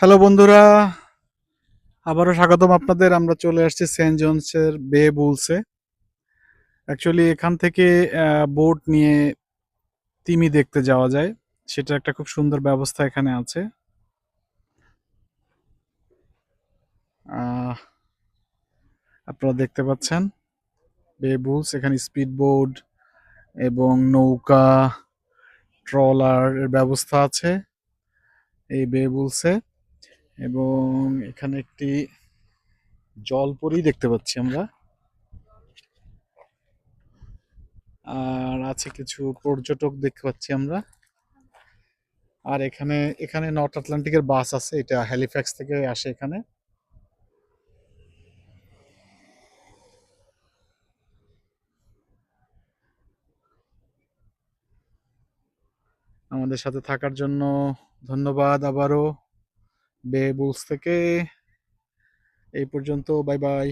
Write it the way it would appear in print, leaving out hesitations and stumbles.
Hello বন্ধুরা, আবারও স্বাগতম আপনাদের। আমরা চলে আসছি সেন্ট জনসের বে বুলসে। অ্যাকচুয়ালি এখান থেকে বোট নিয়ে তিমি দেখতে যাওয়া যায়। সেটার একটা খুব সুন্দর ব্যবস্থা এখানে আছে। আহ, আপনারা দেখতে পাচ্ছেন বে বুলস, এখানে স্পিড বোট এবং নৌকা, ট্রলার এর ব্যবস্থা আছে এই বে বুলসে। এবং এখানে একটি জলপরি দেখতে পাচ্ছি আমরা। আর আছে কিছু পর্যটক দেখতে পাচ্ছি আমরা। আর এখানে এখানে নর্থ আটলান্টিকের বাস আছে, এটা হ্যালিফ্যাক্স থেকে আসে এখানে। আমাদের সাথে থাকার জন্য ধন্যবাদ আবারও বে বুলস থেকে। এই পর্যন্ত, বাই বাই।